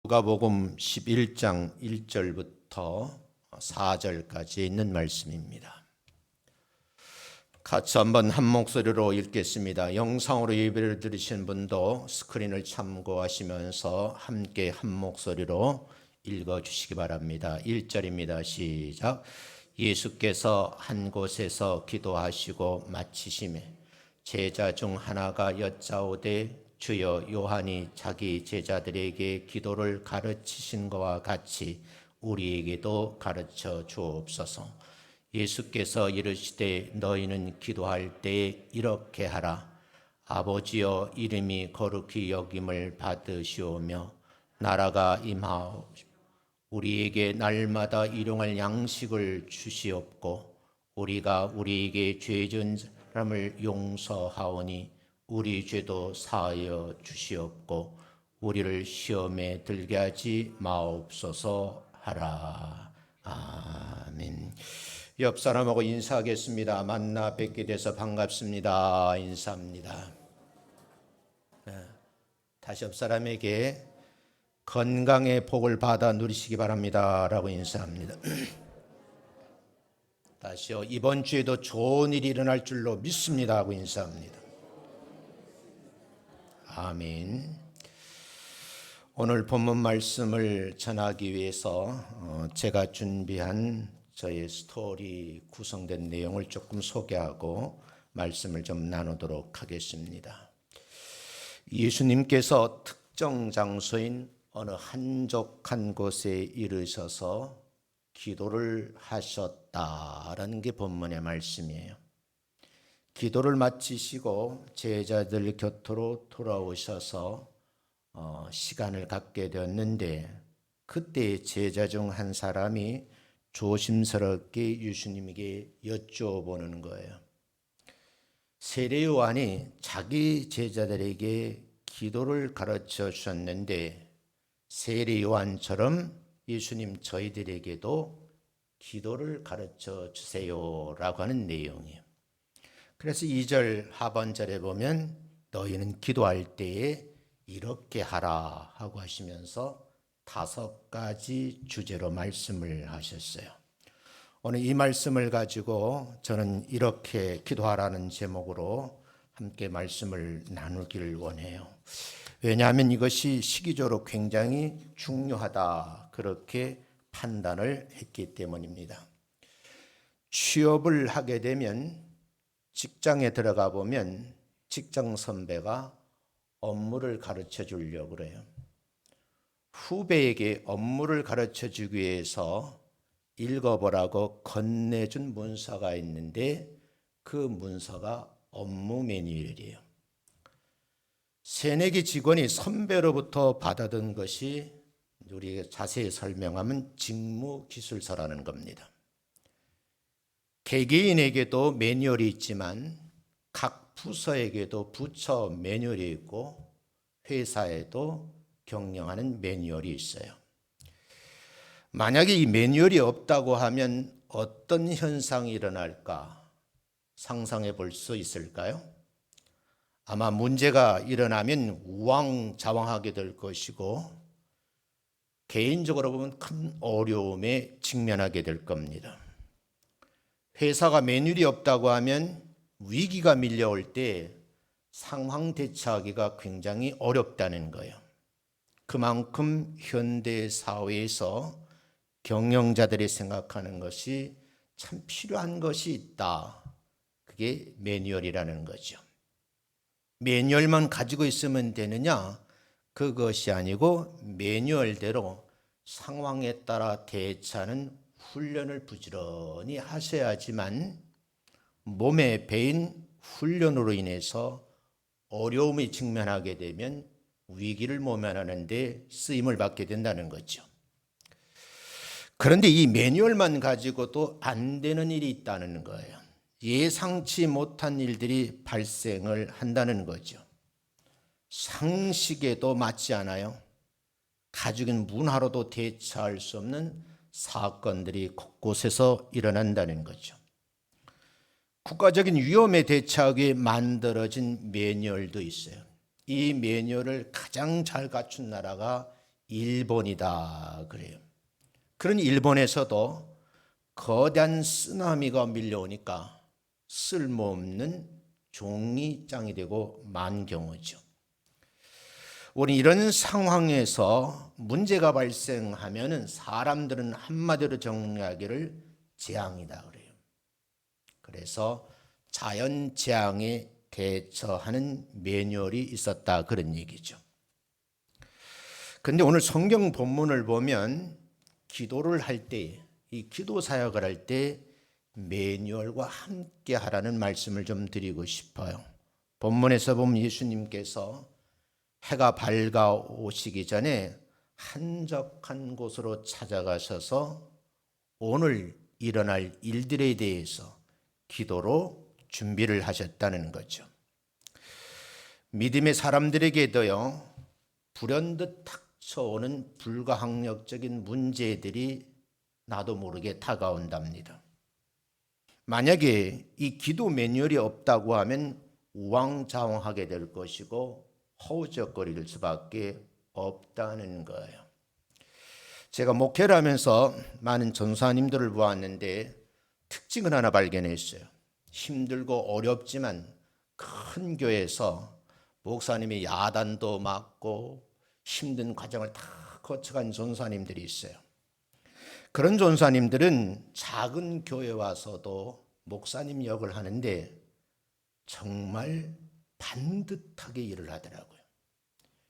누가복음 11장 1절부터 4절까지 있는 말씀입니다. 같이 한번 한 목소리로 읽겠습니다. 영상으로 예배를 들으신 분도 스크린을 참고하시면서 함께 한 목소리로 읽어주시기 바랍니다. 1절입니다. 시작. 예수께서 한 곳에서 기도하시고 마치시매 제자 중 하나가 여짜오되 주여, 요한이 자기 제자들에게 기도를 가르치신 것과 같이 우리에게도 가르쳐 주옵소서. 예수께서 이르시되 너희는 기도할 때 이렇게 하라. 아버지여, 이름이 거룩히 여김을 받으시오며 나라가 임하옵. 우리에게 날마다 일용할 양식을 주시옵고 우리가 우리에게 죄 지은 사람을 용서하오니 우리 죄도 사하여 주시옵고 우리를 시험에 들게 하지 마옵소서 하라. 아멘. 옆 사람하고 인사하겠습니다. 만나 뵙게 돼서 반갑습니다. 인사합니다. 다시 옆 사람에게 건강의 복을 받아 누리시기 바랍니다 라고 인사합니다. 다시요. 이번 주에도 좋은 일이 일어날 줄로 믿습니다 하고 인사합니다. 아멘. 오늘 본문 말씀을 전하기 위해서 제가 준비한 저의 스토리 구성된 내용을 조금 소개하고 말씀을 좀 나누도록 하겠습니다. 예수님께서 특정 장소인 어느 한적한 곳에 이르셔서 기도를 하셨다라는 게 본문의 말씀이에요. 기도를 마치시고 제자들 곁으로 돌아오셔서 시간을 갖게 되었는데 그때 제자 중 한 사람이 조심스럽게 예수님에게 여쭤보는 거예요. 세례 요한이 자기 제자들에게 기도를 가르쳐 주셨는데 세례 요한처럼 예수님 저희들에게도 기도를 가르쳐 주세요라고 하는 내용이에요. 그래서 2절 하반절에 보면 너희는 기도할 때에 이렇게 하라 하고 하시면서 5가지 주제로 말씀을 하셨어요. 오늘 이 말씀을 가지고 저는 이렇게 기도하라는 제목으로 함께 말씀을 나누기를 원해요. 왜냐하면 이것이 시기적으로 굉장히 중요하다 그렇게 판단을 했기 때문입니다. 취업을 하게 되면 직장에 들어가 보면 직장 선배가 업무를 가르쳐 주려고 그래요. 후배에게 업무를 가르쳐 주기 위해서 읽어보라고 건네준 문서가 있는데 그 문서가 업무 매뉴얼이에요. 새내기 직원이 선배로부터 받아든 것이 우리가 자세히 설명하면 직무기술서라는 겁니다. 개개인에게도 매뉴얼이 있지만 각 부서에게도 부처 매뉴얼이 있고 회사에도 경영하는 매뉴얼이 있어요. 만약에 이 매뉴얼이 없다고 하면 어떤 현상이 일어날까 상상해 볼 수 있을까요? 아마 문제가 일어나면 우왕좌왕하게 될 것이고 개인적으로 보면 큰 어려움에 직면하게 될 겁니다. 회사가 매뉴얼이 없다고 하면 위기가 밀려올 때 상황 대처하기가 굉장히 어렵다는 거예요. 그만큼 현대 사회에서 경영자들이 생각하는 것이 참 필요한 것이 있다. 그게 매뉴얼이라는 거죠. 매뉴얼만 가지고 있으면 되느냐? 그것이 아니고 매뉴얼대로 상황에 따라 대처하는 훈련을 부지런히 하셔야지만 몸에 배인 훈련으로 인해서 어려움에 직면하게 되면 위기를 모면하는 데 쓰임을 받게 된다는 거죠. 그런데 이 매뉴얼만 가지고도 안 되는 일이 있다는 거예요. 예상치 못한 일들이 발생을 한다는 거죠. 상식에도 맞지 않아요. 가족인 문화로도 대처할 수 없는 사건들이 곳곳에서 일어난다는 거죠. 국가적인 위험에 대처하기 위해 만들어진 매뉴얼도 있어요. 이 매뉴얼을 가장 잘 갖춘 나라가 일본이다 그래요. 그런 일본에서도 거대한 쓰나미가 밀려오니까 쓸모없는 종이장이 되고 만 경우죠. 우리 이런 상황에서 문제가 발생하면은 사람들은 한마디로 정리하기를 재앙이다 그래요. 그래서 자연 재앙에 대처하는 매뉴얼이 있었다 그런 얘기죠. 근데 오늘 성경 본문을 보면 기도를 할 때, 이 기도 사역을 할 때 매뉴얼과 함께 하라는 말씀을 좀 드리고 싶어요. 본문에서 보면 예수님께서 해가 밝아오시기 전에 한적한 곳으로 찾아가셔서 오늘 일어날 일들에 대해서 기도로 준비를 하셨다는 거죠. 믿음의 사람들에게도요, 불현듯 닥쳐오는 불가항력적인 문제들이 나도 모르게 다가온답니다. 만약에 이 기도 매뉴얼이 없다고 하면 우왕좌왕하게 될 것이고 허우적거릴 수밖에 없다는 거예요. 제가 목회를 하면서 많은 전사님들을 보았는데 특징을 하나 발견했어요. 힘들고 어렵지만 큰 교회에서 목사님이 야단도 맞고 힘든 과정을 다 거쳐간 전사님들이 있어요. 그런 전사님들은 작은 교회 와서도 목사님 역을 하는데 정말 반듯하게 일을 하더라고요.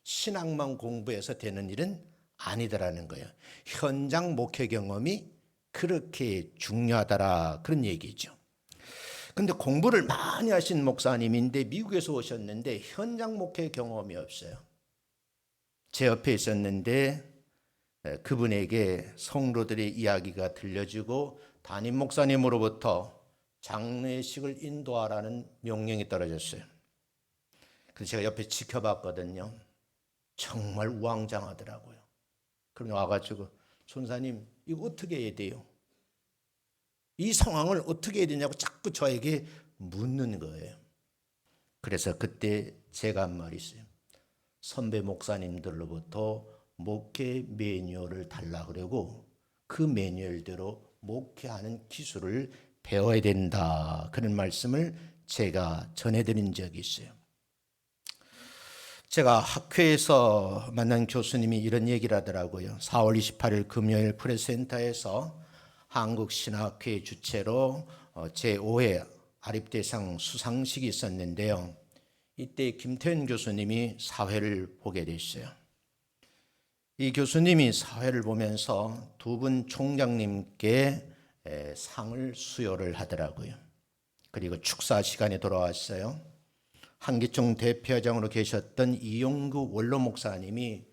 신앙만 공부해서 되는 일은 아니더라는 거예요. 현장 목회 경험이 그렇게 중요하더라 그런 얘기죠. 근데 공부를 많이 하신 목사님인데 미국에서 오셨는데 현장 목회 경험이 없어요. 제 옆에 있었는데 그분에게 성도들의 이야기가 들려지고 담임 목사님으로부터 장례식을 인도하라는 명령이 떨어졌어요. 그래서 제가 옆에 지켜봤거든요. 정말 우왕좌왕하더라고요. 그럼 와가지고 전사님 이거 어떻게 해야 돼요? 이 상황을 어떻게 해야 되냐고 자꾸 저에게 묻는 거예요. 그래서 그때 제가 한 말이 있어요. 선배 목사님들로부터 목회 매뉴얼을 달라 그러고 그 매뉴얼대로 목회하는 기술을 배워야 된다. 그런 말씀을 제가 전해드린 적이 있어요. 제가 학회에서 만난 교수님이 이런 얘기를 하더라고요. 4월 28일 금요일 프레스센터에서 한국신학회 주최로 제5회 아립대상 수상식이 있었는데요. 이때 김태현 교수님이 사회를 보게 됐어요. 이 교수님이 사회를 보면서 두 분 총장님께 상을 수여를 하더라고요. 그리고 축사 시간에 돌아왔어요. 한기총 대표장으로 계셨던 이용구 원로 목사님이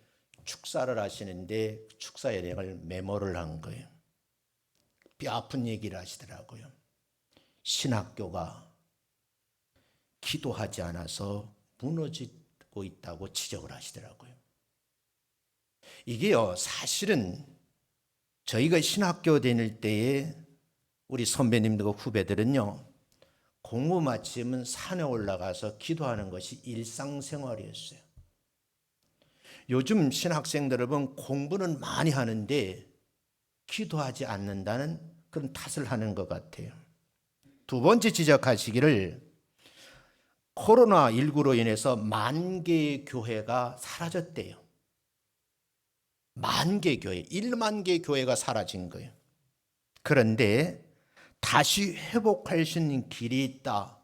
축사를 하시는데 축사 예행을 메모를 한 거예요. 뼈 아픈 얘기를 하시더라고요. 신학교가 기도하지 않아서 무너지고 있다고 지적을 하시더라고요. 이게요, 사실은 저희가 신학교 다닐 때에 우리 선배님들과 후배들은요, 공부 마치면 산에 올라가서 기도하는 것이 일상생활이었어요. 요즘 신학생들을 보면 공부는 많이 하는데 기도하지 않는다는 그런 탓을 하는 것 같아요. 두 번째 지적하시기를 코로나19로 인해서 10,000개의 교회가 사라졌대요. 10,000개 교회, 10,000개 교회가 사라진 거예요. 그런데 다시 회복할 수 있는 길이 있다.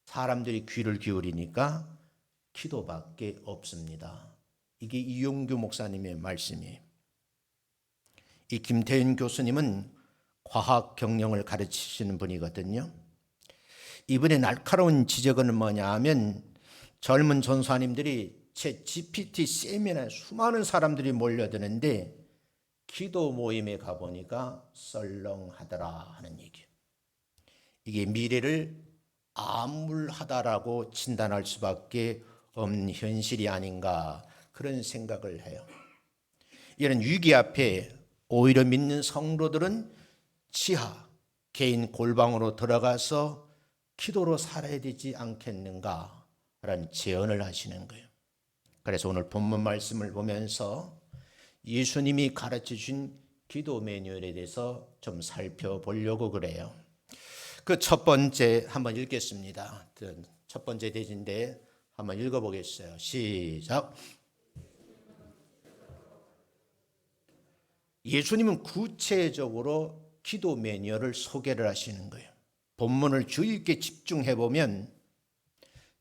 사람들이 귀를 기울이니까 기도밖에 없습니다. 이게 이용규 목사님의 말씀이에요. 이 김태윤 교수님은 과학 경영을 가르치시는 분이거든요. 이분의 날카로운 지적은 뭐냐 하면 젊은 전사님들이 제 GPT 세미나에 수많은 사람들이 몰려드는데 기도 모임에 가보니까 썰렁하더라 하는 얘기예요. 이게 미래를 암울하다라고 진단할 수밖에 없는 현실이 아닌가 그런 생각을 해요. 이런 위기 앞에 오히려 믿는 성도들은 지하, 개인 골방으로 들어가서 기도로 살아야 되지 않겠는가 라는 제언을 하시는 거예요. 그래서 오늘 본문 말씀을 보면서 예수님이 가르쳐 주신 기도 매뉴얼에 대해서 좀 살펴보려고 그래요. 그 첫 번째 한번 읽겠습니다. 첫 번째 대지인데 한번 읽어보겠어요. 시작. 예수님은 구체적으로 기도 매뉴얼을 소개를 하시는 거예요. 본문을 주의 깊게 집중해 보면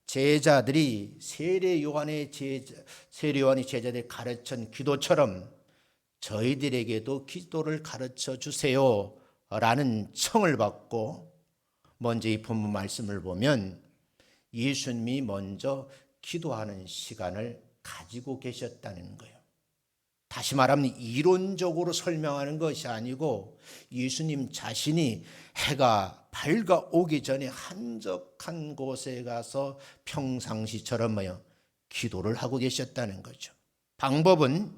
제자들이 세례요한이 제자들이 가르친 기도처럼 저희들에게도 기도를 가르쳐 주세요 라는 청을 받고, 먼저 이 본문 말씀을 보면 예수님이 먼저 기도하는 시간을 가지고 계셨다는 거예요. 다시 말하면 이론적으로 설명하는 것이 아니고 예수님 자신이 해가 밝아오기 전에 한적한 곳에 가서 평상시처럼 기도를 하고 계셨다는 거죠. 방법은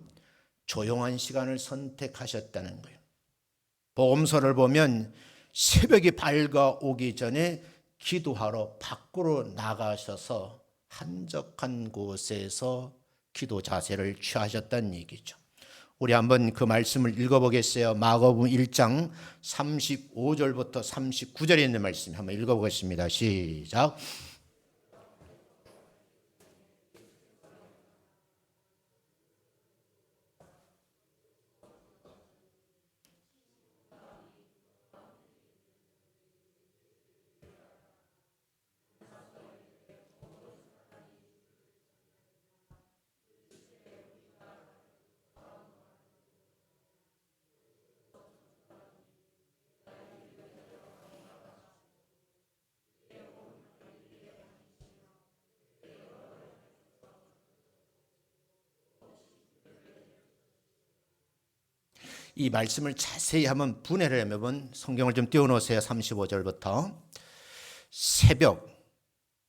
조용한 시간을 선택하셨다는 거예요. 복음서를 보면 새벽이 밝아오기 전에 기도하러 밖으로 나가셔서 한적한 곳에서 기도 자세를 취하셨다는 얘기죠. 우리 한번 그 말씀을 읽어보겠어요. 마가복음 1장 35절부터 39절에 있는 말씀 한번 읽어보겠습니다. 시작. 이 말씀을 자세히 한번 분해를 해보면, 성경을 좀 띄워놓으세요. 35절부터. 새벽,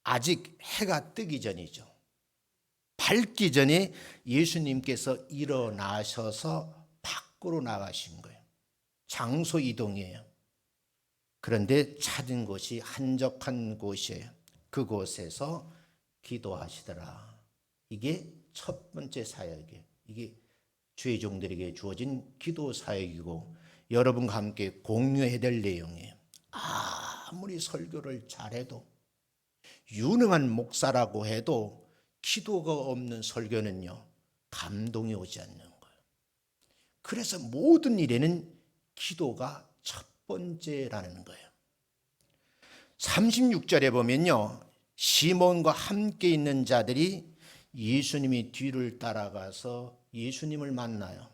아직 해가 뜨기 전이죠. 밝기 전에 예수님께서 일어나셔서 밖으로 나가신 거예요. 장소 이동이에요. 그런데 찾은 곳이 한적한 곳이에요. 그곳에서 기도하시더라. 이게 첫 번째 사역이에요. 이게 주의 종들에게 주어진 기도 사역이고 여러분과 함께 공유해야 될 내용이에요. 아무리 설교를 잘해도, 유능한 목사라고 해도 기도가 없는 설교는요, 감동이 오지 않는 거예요. 그래서 모든 일에는 기도가 첫 번째라는 거예요. 36절에 보면요, 시몬과 함께 있는 자들이 예수님이 뒤를 따라가서 예수님을 만나요.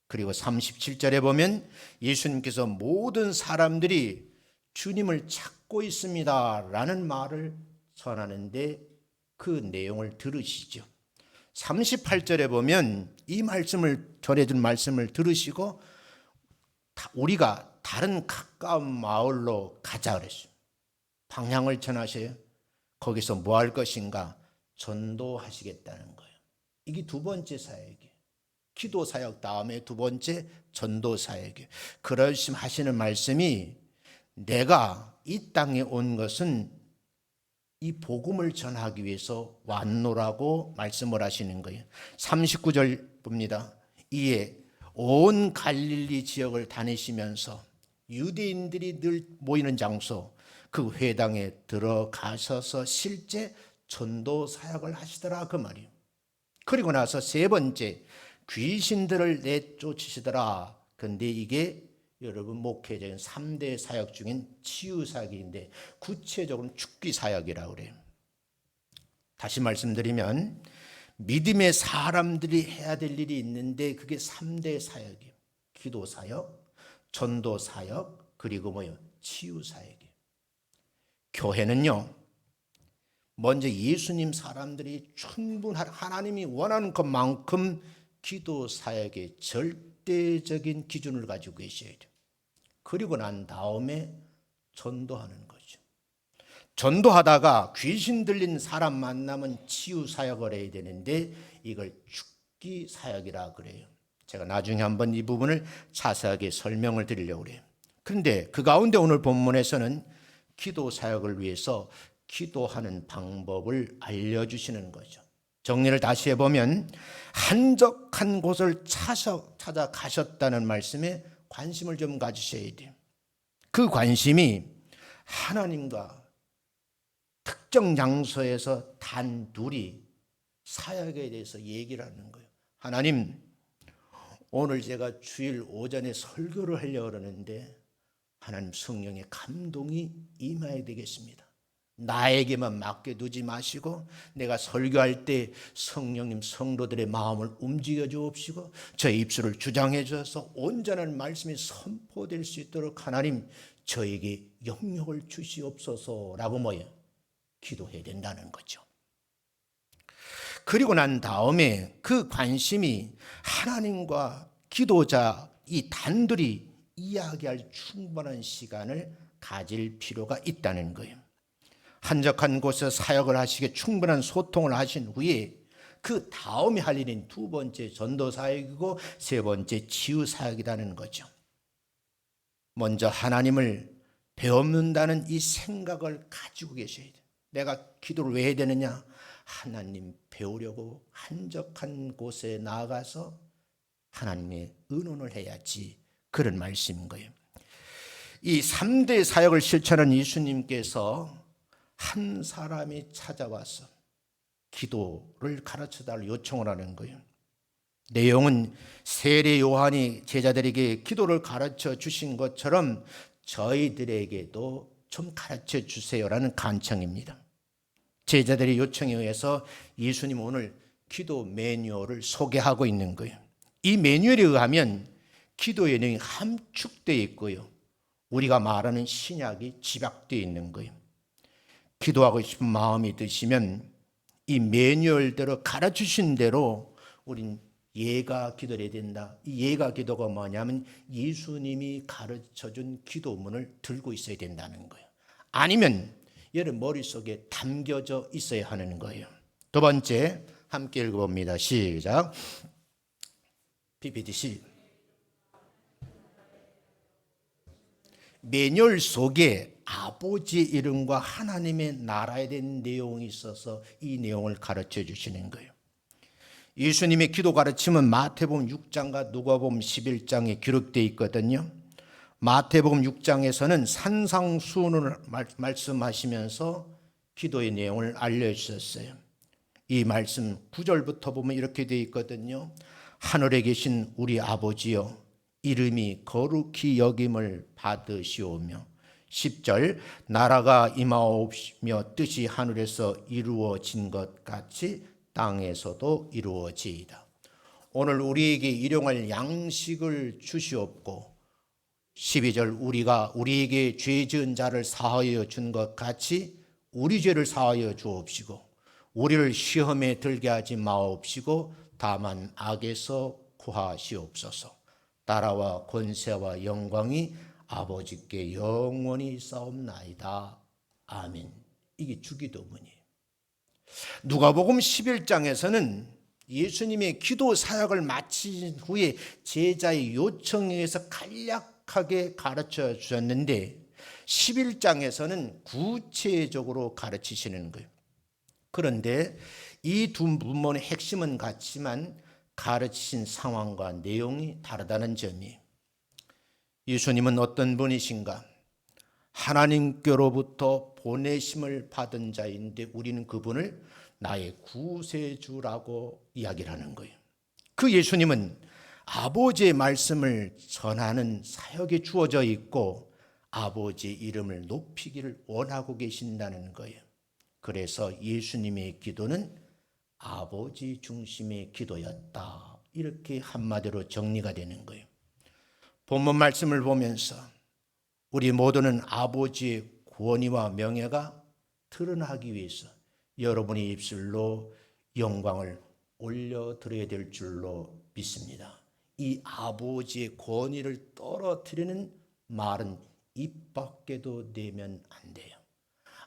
그리고 37절에 보면 예수님께서 모든 사람들이 주님을 찾고 있습니다 라는 말을 전하는데 그 내용을 들으시죠. 38절에 보면 이 말씀을 전해준 말씀을 들으시고 우리가 다른 가까운 마을로 가자 그랬어요. 방향을 전하셔요. 거기서 뭐 할 것인가? 전도하시겠다는 거예요. 이게 두 번째 사역이에요. 기도 사역 다음에 두 번째 전도 사역이에요. 그러심 하시는 말씀이, 내가 이 땅에 온 것은 이 복음을 전하기 위해서 왔노라고 말씀을 하시는 거예요. 39절 봅니다. 이에 온 갈릴리 지역을 다니시면서 유대인들이 늘 모이는 장소, 그 회당에 들어가셔서 실제 전도 사역을 하시더라 그 말이에요. 그리고 나서 세 번째, 귀신들을 내쫓으시더라. 그런데 이게 여러분 목회적인 3대 사역 중인 치유 사역인데 구체적으로는 죽기 사역이라고 그래요. 다시 말씀드리면 믿음의 사람들이 해야 될 일이 있는데 그게 3대 사역이에요. 기도 사역, 전도 사역, 그리고 치유 사역이에요. 교회는요, 먼저 예수님 사람들이 충분한, 하나님이 원하는 것만큼 기도 사역의 절대적인 기준을 가지고 계셔야 돼요. 그리고 난 다음에 전도하는 거죠. 전도하다가 귀신 들린 사람 만나면 치유 사역을 해야 되는데 이걸 죽기 사역이라 그래요. 제가 나중에 한번 이 부분을 자세하게 설명을 드리려고 그래요. 그런데 그 가운데 오늘 본문에서는 기도 사역을 위해서 기도하는 방법을 알려주시는 거죠. 정리를 다시 해보면 한적한 곳을 찾아가셨다는 말씀에 관심을 좀 가지셔야 돼요. 그 관심이 하나님과 특정 장소에서 단둘이 사역에 대해서 얘기를 하는 거예요. 하나님, 오늘 제가 주일 오전에 설교를 하려고 그러는데 하나님 성령의 감동이 임해야 되겠습니다. 나에게만 맡겨두지 마시고 내가 설교할 때 성령님 성도들의 마음을 움직여 주옵시고 저의 입술을 주장해 주셔서 온전한 말씀이 선포될 수 있도록 하나님 저에게 영역을 주시옵소서라고 기도해야 된다는 거죠. 그리고 난 다음에 그 관심이 하나님과 기도자 이 단둘이 이야기할 충분한 시간을 가질 필요가 있다는 거예요. 한적한 곳에서 사역을 하시기에 충분한 소통을 하신 후에 그 다음에 할 일인 두 번째 전도 사역이고 세 번째 치유 사역이라는 거죠. 먼저 하나님을 배웁는다는 이 생각을 가지고 계셔야 돼요. 내가 기도를 왜 해야 되느냐? 하나님 배우려고 한적한 곳에 나아가서 하나님의 의논을 해야지, 그런 말씀인 거예요. 이 3대 사역을 실천한 예수님께서 한 사람이 찾아와서 기도를 가르쳐달라고 요청을 하는 거예요. 내용은 세례 요한이 제자들에게 기도를 가르쳐 주신 것처럼 저희들에게도 좀 가르쳐 주세요라는 간청입니다. 제자들의 요청에 의해서 예수님 오늘 기도 매뉴얼을 소개하고 있는 거예요. 이 매뉴얼에 의하면 기도의 내용이 함축되어 있고요, 우리가 말하는 신약이 집약되어 있는 거예요. 기도하고 싶은 마음이 드시면 이 매뉴얼대로 가르치신 대로 우린 예가 기도를 해야 된다. 이 예가 기도가 뭐냐면 예수님이 가르쳐준 기도문을 들고 있어야 된다는 거예요. 아니면 여러분 머릿속에 담겨져 있어야 하는 거예요. 두 번째 함께 읽어봅니다. 시작. PPT. 매뉴얼 속에 아버지의 이름과 하나님의 나라에 대한 내용이 있어서 이 내용을 가르쳐 주시는 거예요. 예수님의 기도 가르침은 마태복음 6장과 누가복음 11장에 기록되어 있거든요. 마태복음 6장에서는 산상수훈을 말씀하시면서 기도의 내용을 알려주셨어요. 이 말씀 9절부터 보면 이렇게 되어 있거든요. 하늘에 계신 우리 아버지여, 이름이 거룩히 여김을 받으시오며, 10절 나라가 임하옵시며 뜻이 하늘에서 이루어진 것 같이 땅에서도 이루어지이다. 오늘 우리에게 일용할 양식을 주시옵고, 12절 우리에게 죄 지은 자를 사하여 준 것 같이 우리 죄를 사하여 주옵시고, 우리를 시험에 들게 하지 마옵시고 다만 악에서 구하시옵소서. 나라와 권세와 영광이 아버지께 영원히 싸움나이다. 아멘. 이게 주기도문이에요. 누가복음 11장에서는 예수님의 기도 사역을 마친 후에 제자의 요청에 의해서 간략하게 가르쳐 주셨는데 11장에서는 구체적으로 가르치시는 거예요. 그런데 이 두 부문의 핵심은 같지만 가르치신 상황과 내용이 다르다는 점이에요. 예수님은 어떤 분이신가? 하나님께로부터 보내심을 받은 자인데 우리는 그분을 나의 구세주라고 이야기를 하는 거예요. 그 예수님은 아버지의 말씀을 전하는 사역에 주어져 있고 아버지의 이름을 높이기를 원하고 계신다는 거예요. 그래서 예수님의 기도는 아버지 중심의 기도였다. 이렇게 한마디로 정리가 되는 거예요. 본문 말씀을 보면서 우리 모두는 아버지의 권위와 명예가 드러나기 위해서 여러분의 입술로 영광을 올려드려야 될 줄로 믿습니다. 이 아버지의 권위를 떨어뜨리는 말은 입 밖에도 내면 안 돼요.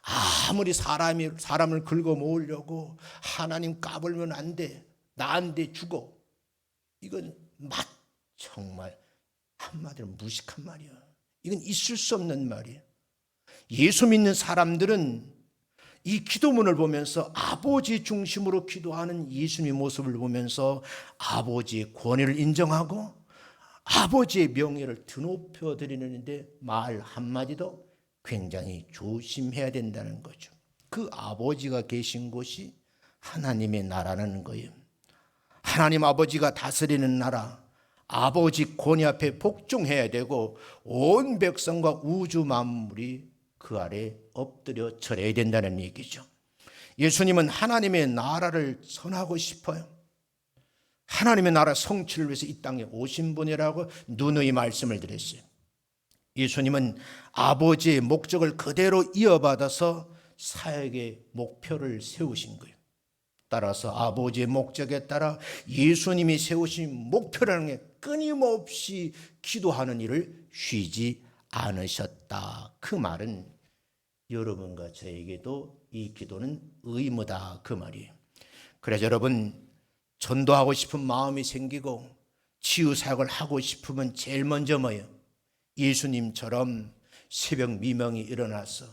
아무리 사람을 긁어 모으려고 하나님 까불면 안 돼. 나한테 죽어. 이건 정말 한마디로 무식한 말이야. 이건 있을 수 없는 말이에요. 예수 믿는 사람들은 이 기도문을 보면서 아버지 중심으로 기도하는 예수님의 모습을 보면서 아버지의 권위를 인정하고 아버지의 명예를 드높여 드리는데 말 한마디도 굉장히 조심해야 된다는 거죠. 그 아버지가 계신 곳이 하나님의 나라라는 거예요. 하나님 아버지가 다스리는 나라, 아버지 권위 앞에 복종해야 되고 온 백성과 우주 만물이 그 아래 엎드려 절해야 된다는 얘기죠. 예수님은 하나님의 나라를 선하고 싶어요. 하나님의 나라 성취를 위해서 이 땅에 오신 분이라고 누누이 말씀을 드렸어요. 예수님은 아버지의 목적을 그대로 이어받아서 사역의 목표를 세우신 거예요. 따라서 아버지의 목적에 따라 예수님이 세우신 목표라는 게 끊임없이 기도하는 일을 쉬지 않으셨다. 그 말은 여러분과 저에게도 이 기도는 의무다 그 말이에요. 그래서 여러분 전도하고 싶은 마음이 생기고 치유사역을 하고 싶으면 제일 먼저 뭐예요? 예수님처럼 새벽 미명이 일어나서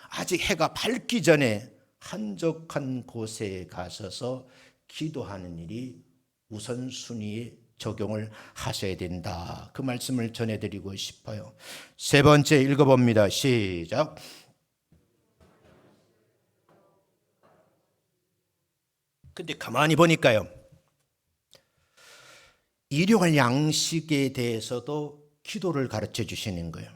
아직 해가 밝기 전에 한적한 곳에 가셔서 기도하는 일이 우선순위에 적용을 하셔야 된다. 그 말씀을 전해드리고 싶어요. 세 번째 읽어봅니다. 시작. 근데 가만히 보니까요, 일용할 양식에 대해서도 기도를 가르쳐 주시는 거예요.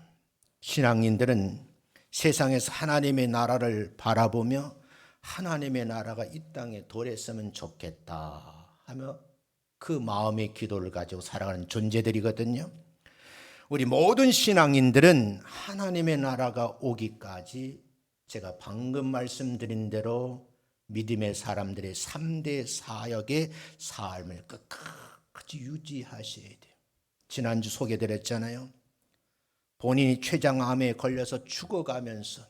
신앙인들은 세상에서 하나님의 나라를 바라보며 하나님의 나라가 이 땅에 도래했으면 좋겠다 하며 그 마음의 기도를 가지고 살아가는 존재들이거든요. 우리 모든 신앙인들은 하나님의 나라가 오기까지 제가 방금 말씀드린 대로 믿음의 사람들의 3대 사역의 삶을 끝까지 유지하셔야 돼요. 지난주 소개드렸잖아요. 본인이 췌장암에 걸려서 죽어가면서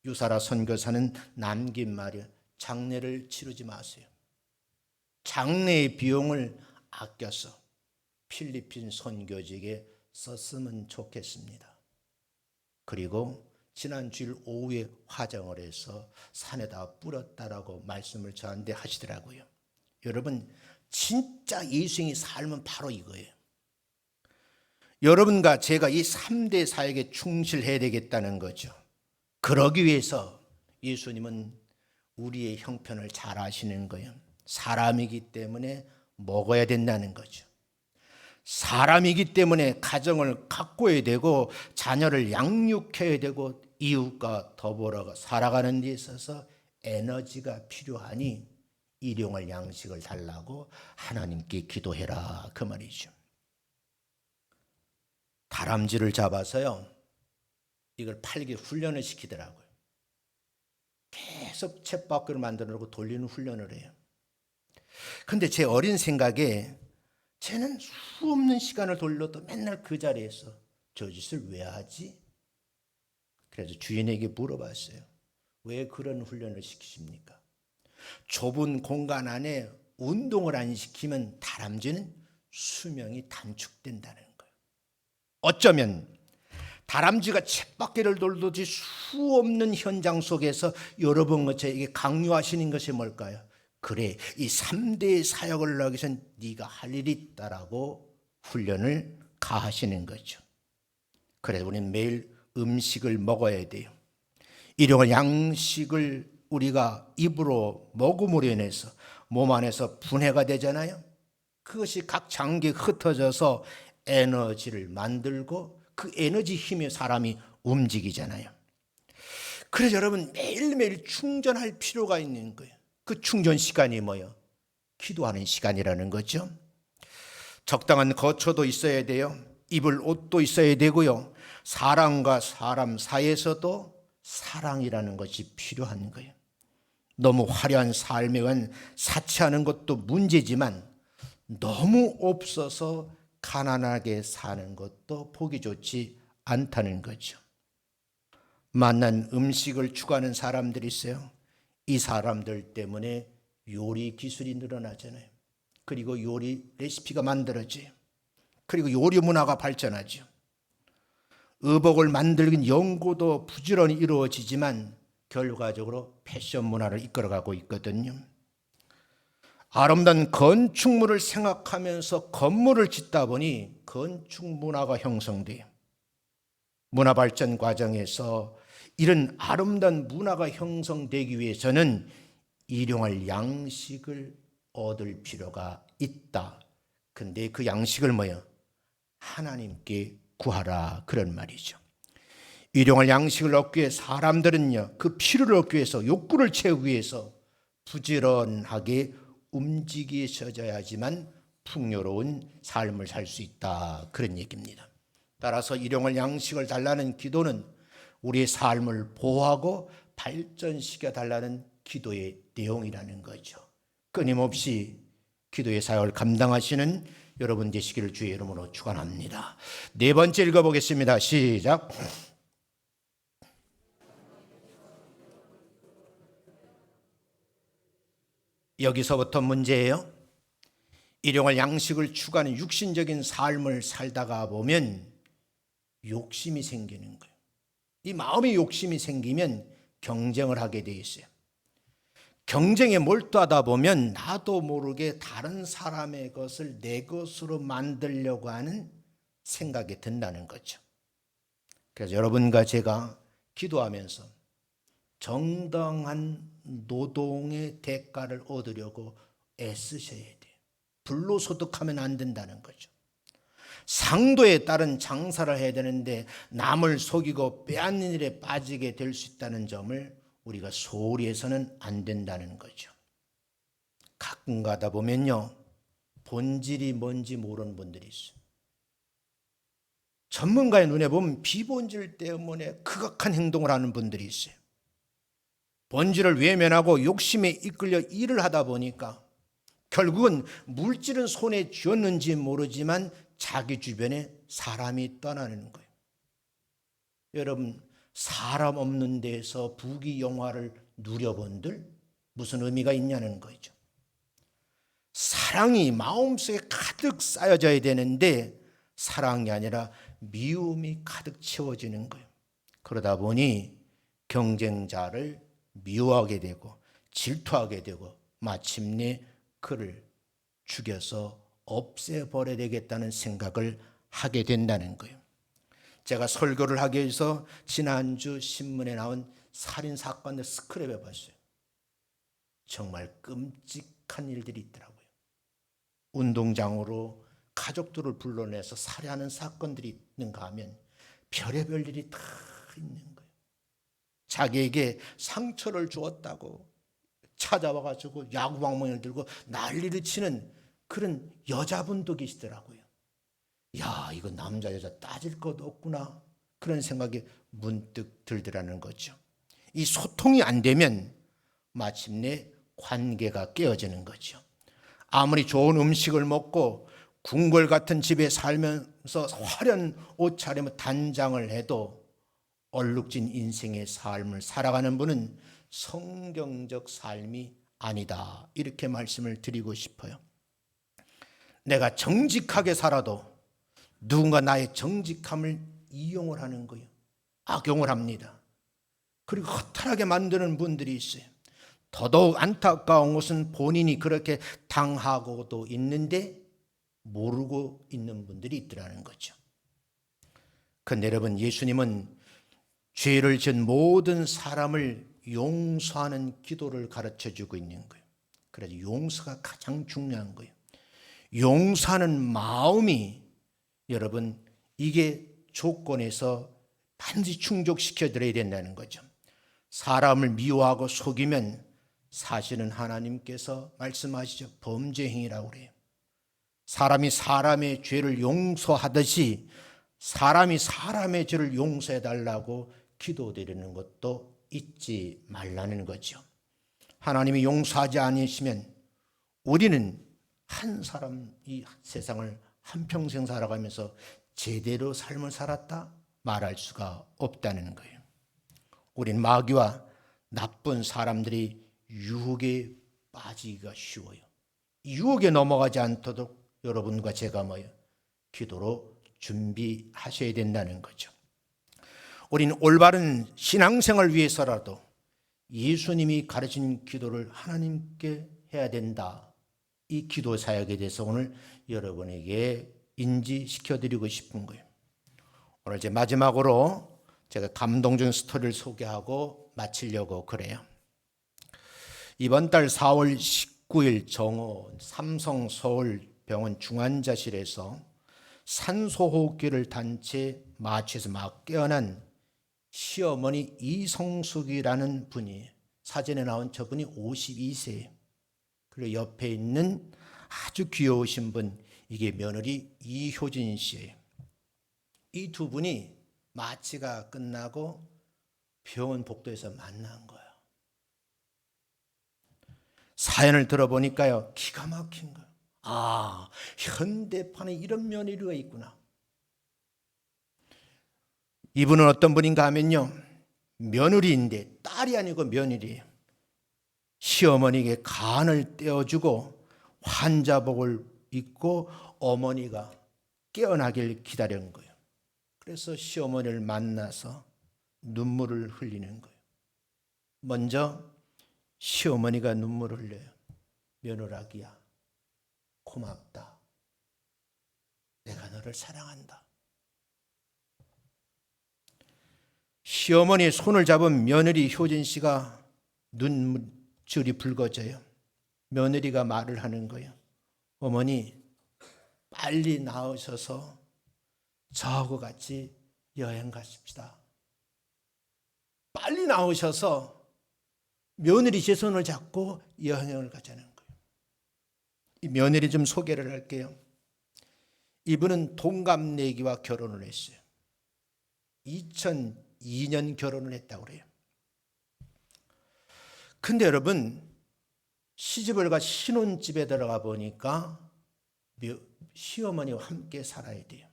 유사라 선교사는 남긴 말이에요. 장례를 치르지 마세요. 장례의 비용을 아껴서 필리핀 선교직에 썼으면 좋겠습니다. 그리고 지난 주일 오후에 화장을 해서 산에다 뿌렸다라고 말씀을 저한테 하시더라고요. 여러분 진짜 예수님의 삶은 바로 이거예요. 여러분과 제가 이 3대 사역에 충실해야 되겠다는 거죠. 그러기 위해서 예수님은 우리의 형편을 잘 아시는 거예요. 사람이기 때문에 먹어야 된다는 거죠. 사람이기 때문에 가정을 가꿔야 되고 자녀를 양육해야 되고 이웃과 더불어 살아가는 데 있어서 에너지가 필요하니 일용할 양식을 달라고 하나님께 기도해라 그 말이죠. 다람쥐를 잡아서요, 이걸 팔게 훈련을 시키더라고요. 계속 쳇바퀴를 만들어 놓고 돌리는 훈련을 해요. 근데 제 어린 생각에 쟤는 수없는 시간을 돌려도 맨날 그 자리에서 저 짓을 왜 하지? 그래서 주인에게 물어봤어요. 왜 그런 훈련을 시키십니까? 좁은 공간 안에 운동을 안 시키면 다람쥐는 수명이 단축된다는 거예요. 어쩌면 다람쥐가 쳇바퀴를 돌듯이 수없는 현장 속에서 여러분과 저에게 강요하시는 것이 뭘까요? 그래, 이 3대 사역을 하기 위해서 네가 할 일이 있다라고 훈련을 가하시는 거죠. 그래서 우리는 매일 음식을 먹어야 돼요. 일용할 양식을 우리가 입으로 먹음으로 인해서 몸 안에서 분해가 되잖아요. 그것이 각 장기에 흩어져서 에너지를 만들고 그 에너지 힘에 사람이 움직이잖아요. 그래서 여러분 매일매일 충전할 필요가 있는 거예요. 그 충전 시간이 뭐예요? 기도하는 시간이라는 거죠. 적당한 거처도 있어야 돼요. 입을 옷도 있어야 되고요. 사람과 사람 사이에서도 사랑이라는 것이 필요한 거예요. 너무 화려한 삶에 관 사치하는 것도 문제지만 너무 없어서 가난하게 사는 것도 보기 좋지 않다는 거죠. 만난 음식을 추구하는 사람들이 있어요. 이 사람들 때문에 요리 기술이 늘어나잖아요. 그리고 요리 레시피가 만들어져요. 그리고 요리 문화가 발전하죠. 의복을 만들긴 연구도 부지런히 이루어지지만 결과적으로 패션 문화를 이끌어가고 있거든요. 아름다운 건축물을 생각하면서 건물을 짓다 보니 건축 문화가 형성돼요. 문화 발전 과정에서 이런 아름다운 문화가 형성되기 위해서는 일용할 양식을 얻을 필요가 있다. 근데 그 양식을 뭐요? 하나님께 구하라, 그런 말이죠. 일용할 양식을 얻기 위해 사람들은요, 그 필요를 얻기 위해서, 욕구를 채우기 위해서 부지런하게 움직이셔야지만 풍요로운 삶을 살 수 있다, 그런 얘기입니다. 따라서 일용할 양식을 달라는 기도는 우리의 삶을 보호하고 발전시켜 달라는 기도의 내용이라는 거죠. 끊임없이 기도의 사역을 감당하시는 여러분 되시기를 주의 이름으로 축원합니다. 네 번째 읽어보겠습니다. 시작. 여기서부터 문제예요. 일용할 양식을 추구하는 육신적인 삶을 살다가 보면 욕심이 생기는 거예요. 이 마음의 욕심이 생기면 경쟁을 하게 돼 있어요. 경쟁에 몰두하다 보면 나도 모르게 다른 사람의 것을 내 것으로 만들려고 하는 생각이 든다는 거죠. 그래서 여러분과 제가 기도하면서 정당한 노동의 대가를 얻으려고 애쓰셔야 돼요. 불로소득하면 안 된다는 거죠. 상도에 따른 장사를 해야 되는데 남을 속이고 빼앗는 일에 빠지게 될 수 있다는 점을 우리가 소홀히 해서는 안 된다는 거죠. 가끔 가다 보면요, 본질이 뭔지 모르는 분들이 있어요. 전문가의 눈에 보면 비본질 때문에 극악한 행동을 하는 분들이 있어요. 본질을 외면하고 욕심에 이끌려 일을 하다 보니까 결국은 물질은 손에 쥐었는지 모르지만 자기 주변에 사람이 떠나는 거예요. 여러분, 사람 없는 데서 부귀영화를 누려본들 무슨 의미가 있냐는 거죠. 사랑이 마음속에 가득 쌓여져야 되는데 사랑이 아니라 미움이 가득 채워지는 거예요. 그러다 보니 경쟁자를 미워하게 되고 질투하게 되고 마침내 그를 죽여서 없애버려야 되겠다는 생각을 하게 된다는 거예요. 제가 설교를 하기 위해서 지난주 신문에 나온 살인사건을 스크랩해 봤어요. 정말 끔찍한 일들이 있더라고요. 운동장으로 가족들을 불러내서 살해하는 사건들이 있는가 하면 별의별 일이 다 있는 거예요. 자기에게 상처를 주었다고 찾아와가지고 야구방망이를 들고 난리를 치는 그런 여자분도 계시더라고요. 야, 이거 남자 여자 따질 것도 없구나, 그런 생각이 문득 들더라는 거죠. 이 소통이 안 되면 마침내 관계가 깨어지는 거죠. 아무리 좋은 음식을 먹고 궁궐 같은 집에 살면서 화려한 옷차림을 단장을 해도 얼룩진 인생의 삶을 살아가는 분은 성경적 삶이 아니다, 이렇게 말씀을 드리고 싶어요. 내가 정직하게 살아도 누군가 나의 정직함을 이용을 하는 거예요. 악용을 합니다. 그리고 허탈하게 만드는 분들이 있어요. 더더욱 안타까운 것은 본인이 그렇게 당하고도 있는데 모르고 있는 분들이 있더라는 거죠. 그런데 여러분, 예수님은 죄를 지은 모든 사람을 용서하는 기도를 가르쳐주고 있는 거예요. 그래서 용서가 가장 중요한 거예요. 용서하는 마음이, 여러분, 이게 조건에서 반드시 충족시켜드려야 된다는 거죠. 사람을 미워하고 속이면 사실은 하나님께서 말씀하시죠. 범죄 행위라고 그래요. 사람이 사람의 죄를 용서하듯이 사람이 사람의 죄를 용서해달라고 기도드리는 것도 잊지 말라는 거죠. 하나님이 용서하지 않으시면 우리는 한 사람, 이 세상을 한평생 살아가면서 제대로 삶을 살았다 말할 수가 없다는 거예요. 우린 마귀와 나쁜 사람들이 유혹에 빠지기가 쉬워요. 유혹에 넘어가지 않도록 여러분과 제가 기도로 준비하셔야 된다는 거죠. 우리는 올바른 신앙생활을 위해서라도 예수님이 가르친 기도를 하나님께 해야 된다. 이 기도 사역에 대해서 오늘 여러분에게 인지시켜 드리고 싶은 거예요. 오늘 이제 마지막으로 제가 감동적인 스토리를 소개하고 마치려고 그래요. 이번 달 4월 19일 정오 삼성 서울병원 중환자실에서 산소호흡기를 단 채 마취해서 막 깨어난 시어머니 이성숙이라는 분이, 사진에 나온 저분이 52세, 그리고 옆에 있는 아주 귀여우신 분, 이게 며느리 이효진 씨예요. 이 두 분이 마취가 끝나고 병원 복도에서 만난 거예요. 사연을 들어보니까요, 기가 막힌 거예요. 아, 현대판에 이런 며느리가 있구나. 이분은 어떤 분인가 하면요, 며느리인데 딸이 아니고 며느리예요. 시어머니에게 간을 떼어주고 환자복을 입고 어머니가 깨어나길 기다린 거예요. 그래서 시어머니를 만나서 눈물을 흘리는 거예요. 먼저 시어머니가 눈물을 흘려요. 며느라기야, 고맙다. 내가 너를 사랑한다. 시어머니의 손을 잡은 며느리 효진 씨가 눈물이 붉어져요. 며느리가 말을 하는 거예요. 어머니, 빨리 나으셔서 저하고 같이 여행 가십시다. 빨리 나오셔서 며느리 제 손을 잡고 여행을 가자는 거예요. 이 며느리 좀 소개를 할게요. 이분은 동갑내기와 결혼을 했어요. 2002년 결혼을 했다고 그래요. 근데 여러분, 시집을 가 신혼집에 들어가 보니까 시어머니와 함께 살아야 돼요.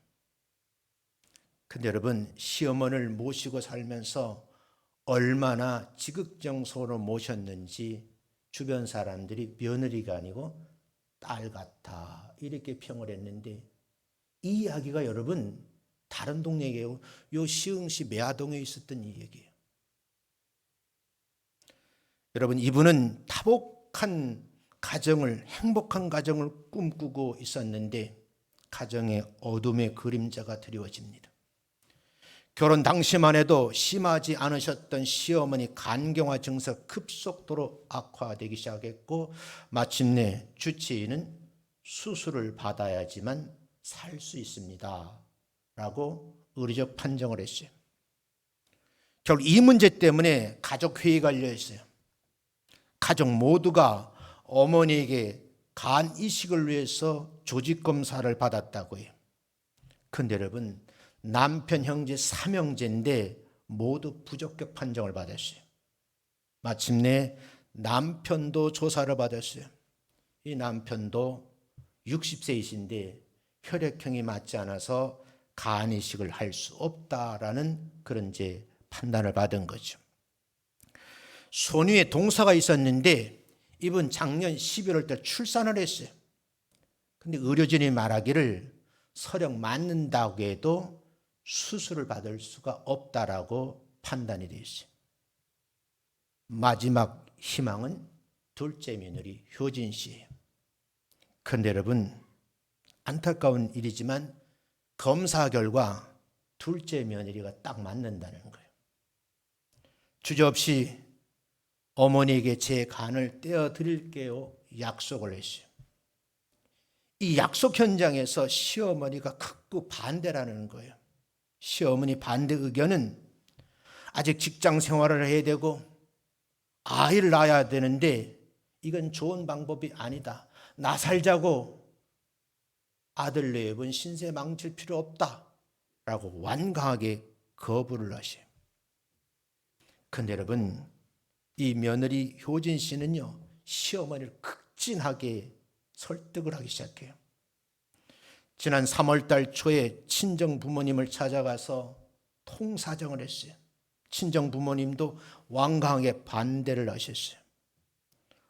근데 여러분, 시어머니를 모시고 살면서 얼마나 지극정성으로 모셨는지 주변 사람들이 며느리가 아니고 딸 같아 이렇게 평을 했는데, 이 이야기가 여러분 다른 동네 얘기예요. 요 시흥시 매화동에 있었던 이 얘기예요. 여러분, 이분은 타복한 가정을, 행복한 가정을 꿈꾸고 있었는데 가정의 어둠의 그림자가 드리워집니다. 결혼 당시만 해도 심하지 않으셨던 시어머니 간경화 증세가 급속도로 악화되기 시작했고, 마침내 주치의는 수술을 받아야지만 살 수 있습니다 라고 의료적 판정을 했어요. 결국 이 문제 때문에 가족회의가 열렸어요. 가족 모두가 어머니에게 간 이식을 위해서 조직검사를 받았다고 해요. 근데 여러분, 남편 형제 3형제인데 모두 부적격 판정을 받았어요. 마침내 남편도 조사를 받았어요. 이 남편도 60세이신데 혈액형이 맞지 않아서 간 이식을 할 수 없다라는 그런 이제 판단을 받은 거죠. 손위에 동서가 있었는데 이분 작년 11월 달 출산을 했어요. 근데 의료진이 말하기를 서령 맞는다고 해도 수술을 받을 수가 없다라고 판단이 되어 있어요. 마지막 희망은 둘째 며느리 효진 씨예요. 그런데 여러분, 안타까운 일이지만 검사 결과 둘째 며느리가 딱 맞는다는 거예요. 주저없이 어머니에게 제 간을 떼어드릴게요 약속을 했어요. 이 약속 현장에서 시어머니가 극구 반대라는 거예요. 시어머니 반대 의견은 아직 직장 생활을 해야 되고 아이를 낳아야 되는데 이건 좋은 방법이 아니다. 나 살자고 아들 내입은 신세 망칠 필요 없다라고 완강하게 거부를 하셔요. 그런데 여러분, 이 며느리 효진 씨는요, 시어머니를 극진하게 설득을 하기 시작해요. 지난 3월 달 초에 친정 부모님을 찾아가서 통사정을 했어요. 친정 부모님도 완강하게 반대를 하셨어요.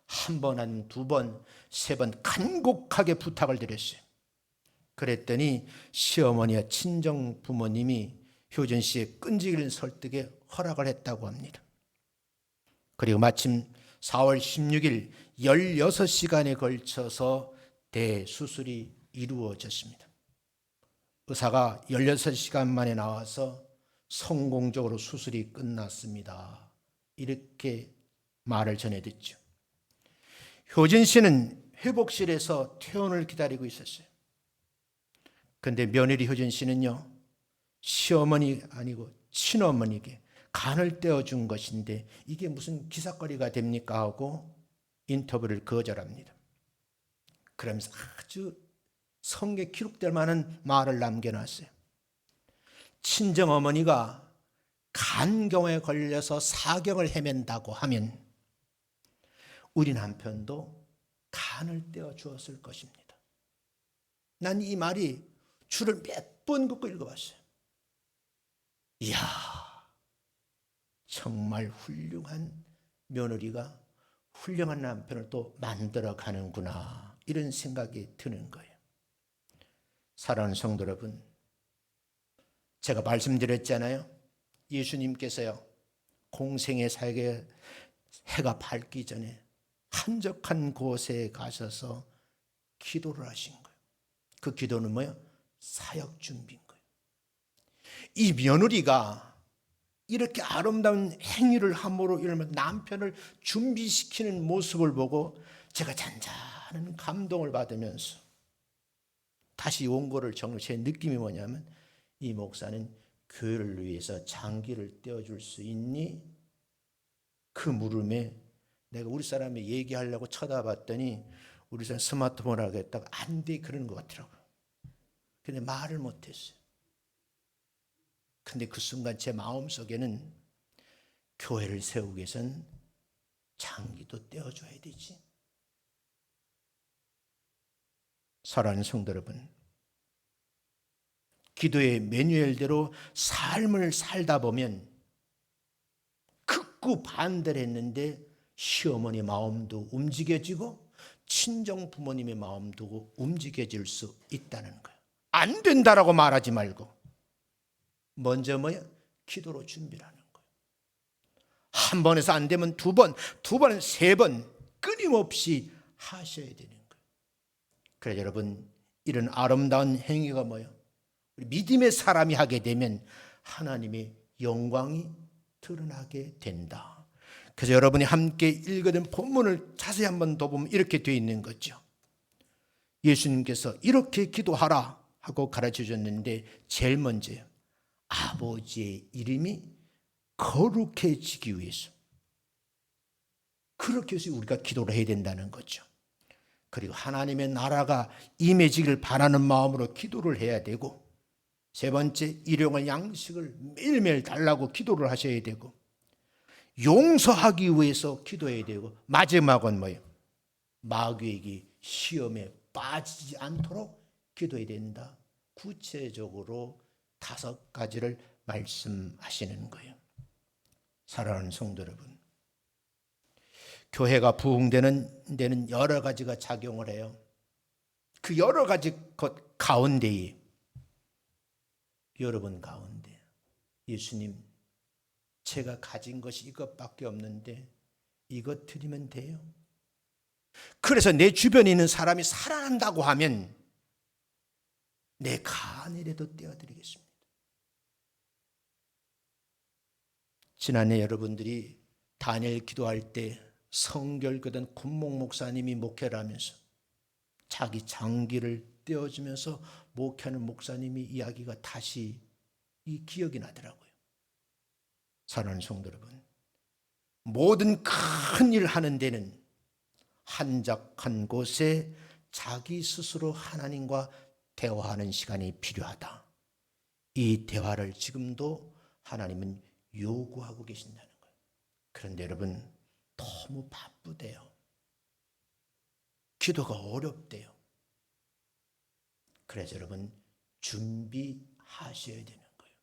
한 번, 한 두 번, 세 번 간곡하게 부탁을 드렸어요. 그랬더니 시어머니와 친정 부모님이 효진 씨의 끈질긴 설득에 허락을 했다고 합니다. 그리고 마침 4월 16일 16시간에 걸쳐서 대수술이 이루어졌습니다. 의사가 16시간 만에 나와서 성공적으로 수술이 끝났습니다. 이렇게 말을 전해 듣죠. 효진 씨는 회복실에서 퇴원을 기다리고 있었어요. 그런데 며느리 효진 씨는요, 시어머니 아니고 친어머니에게 간을 떼어준 것인데 이게 무슨 기사거리가 됩니까 하고 인터뷰를 거절합니다. 그러면서 아주 성경에 기록될 만한 말을 남겨놨어요. 친정어머니가 간경에 걸려서 사경을 헤맨다고 하면 우리 남편도 간을 떼어 주었을 것입니다. 난 이 말이 줄을 몇 번 긋고 읽어봤어요. 이야, 정말 훌륭한 며느리가 훌륭한 남편을 또 만들어 가는구나, 이런 생각이 드는 거예요. 사랑하는 성도 여러분, 제가 말씀드렸잖아요. 예수님께서요, 공생의 사역에 해가 밝기 전에 한적한 곳에 가셔서 기도를 하신 거예요. 그 기도는 뭐예요? 사역 준비인 거예요. 이 며느리가 이렇게 아름다운 행위를 함으로 이러면 남편을 준비시키는 모습을 보고 제가 잔잔한 감동을 받으면서 다시 원고를 적는 제 느낌이 뭐냐면, 이 목사는 교회를 위해서 장기를 떼어줄 수 있니? 그 물음에 내가 우리 사람이 얘기하려고 쳐다봤더니 우리 사람 스마트폰 하겠다고 안 돼, 그러는 것 같더라고요. 근데 말을 못했어요. 근데 그 순간 제 마음속에는 교회를 세우기 위해선 장기도 떼어줘야 되지. 사랑하는 성도 여러분, 기도의 매뉴얼대로 삶을 살다 보면 극구 반대를 했는데 시어머니 마음도 움직여지고 친정 부모님의 마음도 움직여질 수 있다는 거예요. 안 된다라고 말하지 말고 먼저 뭐야? 기도로 준비를 하는 거예요. 한 번에서 안 되면 두 번, 두 번은 세 번 끊임없이 하셔야 되는 거예요. 그래서 여러분, 이런 아름다운 행위가 뭐예요? 우리 믿음의 사람이 하게 되면 하나님의 영광이 드러나게 된다. 그래서 여러분이 함께 읽어둔 본문을 자세히 한번 더 보면 이렇게 되어 있는 거죠. 예수님께서 이렇게 기도하라 하고 가르쳐 주셨는데, 제일 먼저요, 아버지의 이름이 거룩해지기 위해서, 그렇게 해서 우리가 기도를 해야 된다는 거죠. 그리고 하나님의 나라가 임해지길 바라는 마음으로 기도를 해야 되고, 세 번째, 일용할 양식을 매일매일 달라고 기도를 하셔야 되고, 용서하기 위해서 기도해야 되고, 마지막은 뭐예요? 마귀에게 시험에 빠지지 않도록 기도해야 된다. 구체적으로 5가지를 말씀하시는 거예요. 사랑하는 성도 여러분, 교회가 부흥되는 데는 여러 가지가 작용을 해요. 그 여러 가지 것 가운데에 여러분 가운데 예수님, 제가 가진 것이 이것밖에 없는데 이것 드리면 돼요? 그래서 내 주변에 있는 사람이 살아난다고 하면 내 간이라도 떼어드리겠습니다. 지난해 여러분들이 다니엘 기도할 때 성결거든 군목 목사님이 목회를 하면서 자기 장기를 떼어주면서 목회하는 목사님이 이야기가 다시 이 기억이 나더라고요. 사랑하는 성도 여러분, 모든 큰 일 하는 데는 한적한 곳에 자기 스스로 하나님과 대화하는 시간이 필요하다. 이 대화를 지금도 하나님은 요구하고 계신다는 거예요. 그런데 여러분, 너무 바쁘대요. 기도가 어렵대요. 그래서 여러분, 준비하셔야 되는 거예요.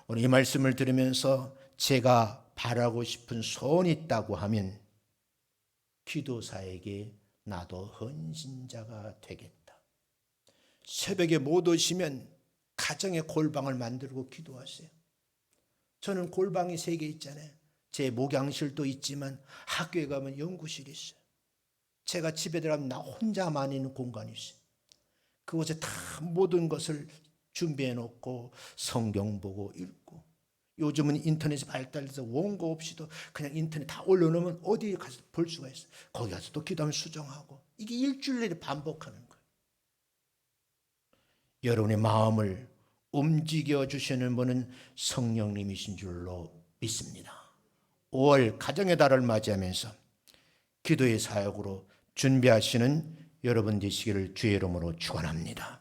오늘 이 말씀을 들으면서 제가 바라고 싶은 소원이 있다고 하면, 기도사에게 나도 헌신자가 되겠다. 새벽에 못 오시면 가정의 골방을 만들고 기도하세요. 저는 골방이 3개 있잖아요. 제 목양실도 있지만 학교에 가면 연구실이 있어요. 제가 집에 들어가면 나 혼자만 있는 공간이 있어요. 그곳에 다 모든 것을 준비해 놓고 성경 보고 읽고, 요즘은 인터넷이 발달해서 원고 없이도 그냥 인터넷 다 올려놓으면 어디에 가서 볼 수가 있어요. 거기 가서 또 기도하면 수정하고, 이게 일주일 내내 반복하는 거예요. 여러분의 마음을 움직여 주시는 분은 성령님이신 줄로 믿습니다. 5월 가정의 달을 맞이하면서 기도의 사역으로 준비하시는 여러분 되시기를 주의 이름으로 축원합니다.